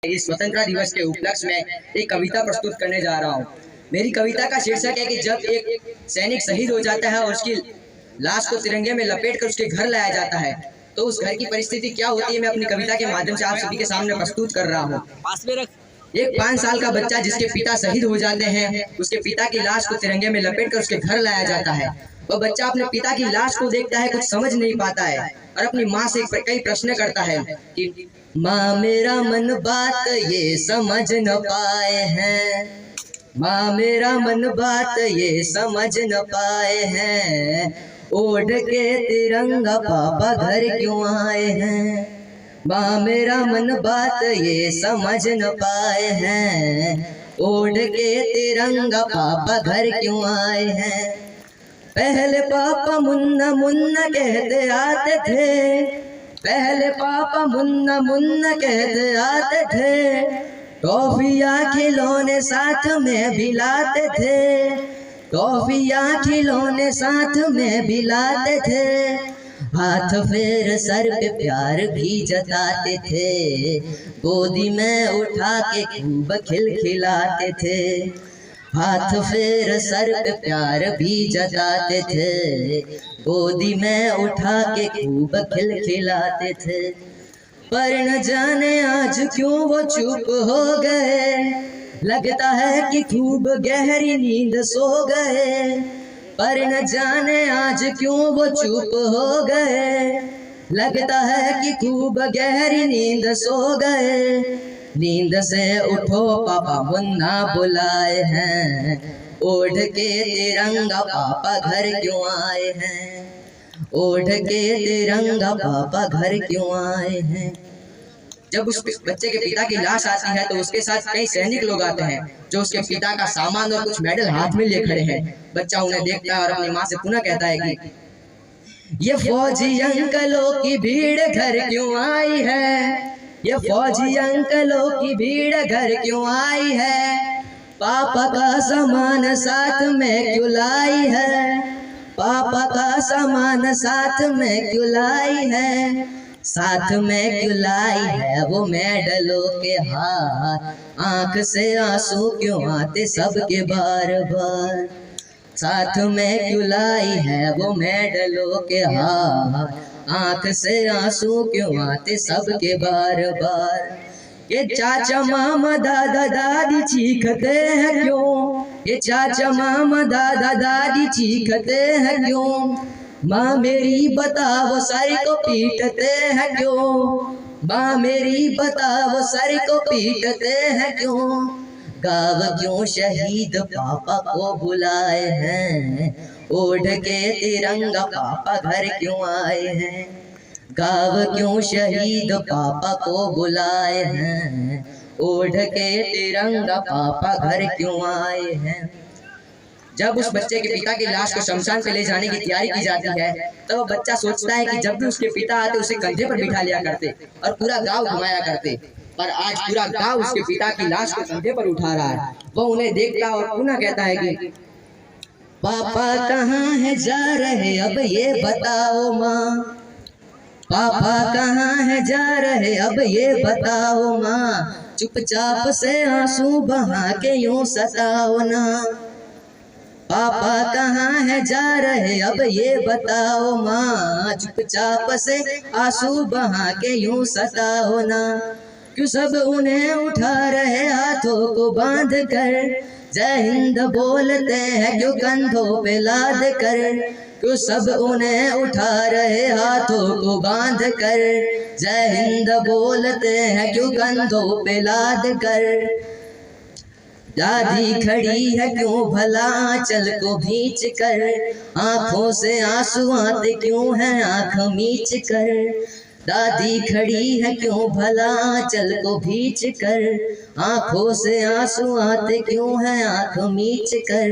इस स्वतंत्रता दिवस के उपलक्ष्य में एक कविता प्रस्तुत करने जा रहा हूँ। मेरी कविता का शीर्षक है कि जब एक सैनिक शहीद हो जाता है और उसकी लाश को तिरंगे में लपेट कर उसके घर लाया जाता है तो उस घर की परिस्थिति क्या होती है, मैं अपनी कविता के माध्यम से आप सभी के सामने प्रस्तुत कर रहा हूँ। एक 5 साल का बच्चा जिसके पिता शहीद हो जाते हैं, उसके पिता की लाश को तिरंगे में लपेट कर उसके घर लाया जाता है। वह बच्चा अपने पिता की लाश को देखता है, कुछ समझ नहीं पाता है और अपनी माँ से कई प्रश्न करता है कि माँ मेरा मन बात ये समझ न पाए हैं, माँ मेरा मन बात ये समझ न पाए हैं, ओढ़ के तिरंगा पापा घर क्यों आए हैं। माँ मेरा मन बात ये समझ न पाए हैं, ओढ़ के तिरंगा पापा घर क्यों आए हैं। पहले पापा मुन्ना मुन्ना कहते आते थे, पहले पापा मुन्ना मुन्ना कहते आते थे, टॉफियाँ खिलौने साथ में भी लाते थे, टॉफियाँ खिलौने साथ में भी लाते थे, हाथ फेर सर पे प्यार भी जताते थे, गोदी में उठा के खूब खिलखिलाते थे, हाथ फेर सर पे प्यार भी जताते थे, गोदी में उठा के खूब खिलखिलाते थे। पर न जाने आज क्यों वो चुप हो गए, लगता है कि खूब गहरी नींद सो गए। पर न जाने आज क्यों वो चुप हो गए, लगता है कि खूब गहरी नींद सो गए। नींद से उठो पापा मुन्ना बुलाए हैं, ओढ़ के तिरंगा पापा घर क्यों आए हैं, ओढ़ के तिरंगा पापा घर क्यों आए हैं। जब उस बच्चे के पिता की लाश आती है तो उसके साथ कई सैनिक लोग आते हैं जो उसके पिता का सामान और कुछ मेडल हाथ में लिए खड़े हैं। बच्चा उन्हें देखता है और अपनी माँ से पुनः कहता है कि ये फौजी अंकलों की भीड़ घर क्यों आई है, ये फौजी अंकलों की भीड़ घर क्यों आई है, पापा का सामान साथ में क्यों लाई है, पापा का सामान साथ में क्यों लाई है, साथ में क्यों लाई है वो मेडलों के हार, आंख से आंसू क्यों आते सबके बार बार, साथ में क्यों लाई है वो मेडलों के हार, आंख से आंसू क्यों आते सबके बार बार। ये चाचा मामा दादा दादी चीखते हैं क्यों, ये चाचा मामा दादा दादी चीखते हैं क्यों, माँ मेरी बताओ सर को पीटते हैं क्यों, माँ मेरी बताओ सर को पीटते हैं क्यों, गाँव क्यों शहीद पापा को बुलाए हैं, ओढ़ के तिरंगा पापा घर क्यों आए हैं, गाँव क्यों शहीद पापा को बुलाए हैं, ओढ़ के तिरंगा पापा घर क्यों आए हैं। जब उस बच्चे के पिता की लाश को शमशान पे ले जाने की तैयारी की जाती है तो बच्चा सोचता है कि जब भी उसके पिता आते उसे कंधे पर बिठा लिया करते और पूरा गांव घुमाया करते, पर आज पूरा गांव उसके पिता की लाश को कंधे पर उठा रहा है। वो उन्हें देखता और पुनः कहता है कि पापा कहाँ है जा रहे अब ये बताओ माँ, पापा कहाँ है जा रहे अब ये बताओ माँ, चुपचाप से आंसू बहा के यूं सताओ ना, पापा कहाँ है जा रहे अब ये बताओ माँ, चुपचाप से आंसू बहा के यूं सताओ ना, क्यों सब उन्हें उठा रहे हाथों को बांध कर, जय हिंद बोलते हैं क्यों कंधों पे लाद कर, क्यों सब उन्हें उठा रहे हाथों को बांध कर, जय हिंद बोलते हैं क्यों कंधों पे लाद कर। दादी खड़ी है क्यों भला आंचल को भींच कर, आंखों से आंसू आते क्यों हैं आंख मीच कर, दादी खड़ी है क्यों भला आंचल को भींच कर, आंखों से आंसू आते क्यों हैं आंख मीच कर,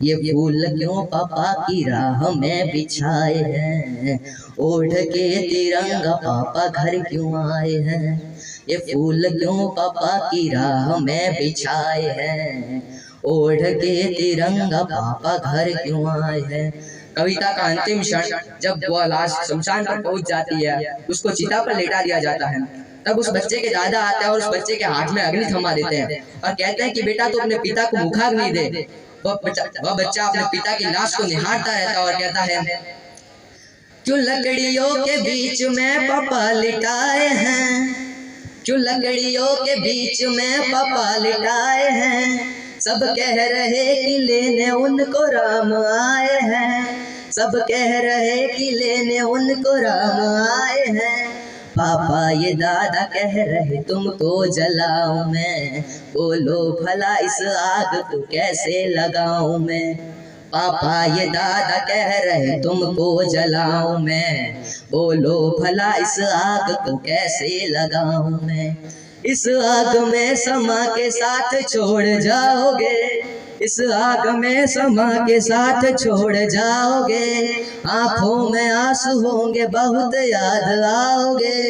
ये फूल क्यों पापा की राह में बिछाए हैं, ओढ़ के तिरंगा पापा घर क्यों आए हैं, ये फूल क्यों पापा की राह में बिछाए हैं, ओढ़ के तिरंगा पापा घर क्यों आए हैं। कविता का अंतिम क्षण जब वह लाश शमशान पर पहुंच जाती है, उसको चिता पर लेटा दिया जाता है तब उस बच्चे के दादा आते हैं और उस बच्चे के हाथ में अग्नि थमा देते हैं और कहते हैं कि बेटा तू अपने पिता को मुखाग्नि दे। वह बच्चा अपने पिता की लाश को निहारता रहता है और कहता है, क्यों लकड़ियों के बीच में पापा लिटाए हैं, क्यों लकड़ियों के बीच में पापा लिटाए हैं, सब कह रहे कि लेने उनको राम आए हैं, सब कह रहे कि लेने उनको राम आए हैं। पापा ये दादा कह रहे तुमको जलाऊं मैं, बोलो भला इस आग को कैसे लगाऊं मैं। पापा ये दादा कह रहे तुमको जलाऊं मैं, बोलो भला इस आग को कैसे लगाऊं मैं। इस आग में समा के साथ छोड़ जाओगे, इस आग में समा के साथ छोड़ जाओगे, आंखों में आंसू होंगे बहुत याद आओगे,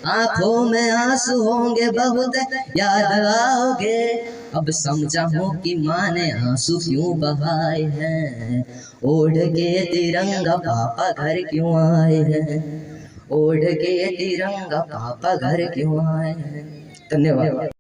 आंखों में आंसू होंगे बहुत याद आओगे। अब समझा हूँ कि माँ ने आंसू क्यों बहाए हैं, ओढ़ के तिरंगा पापा घर क्यों आए हैं, ओढ़ के तिरंगा पापा घर क्यों आए हैं। धन्यवाद।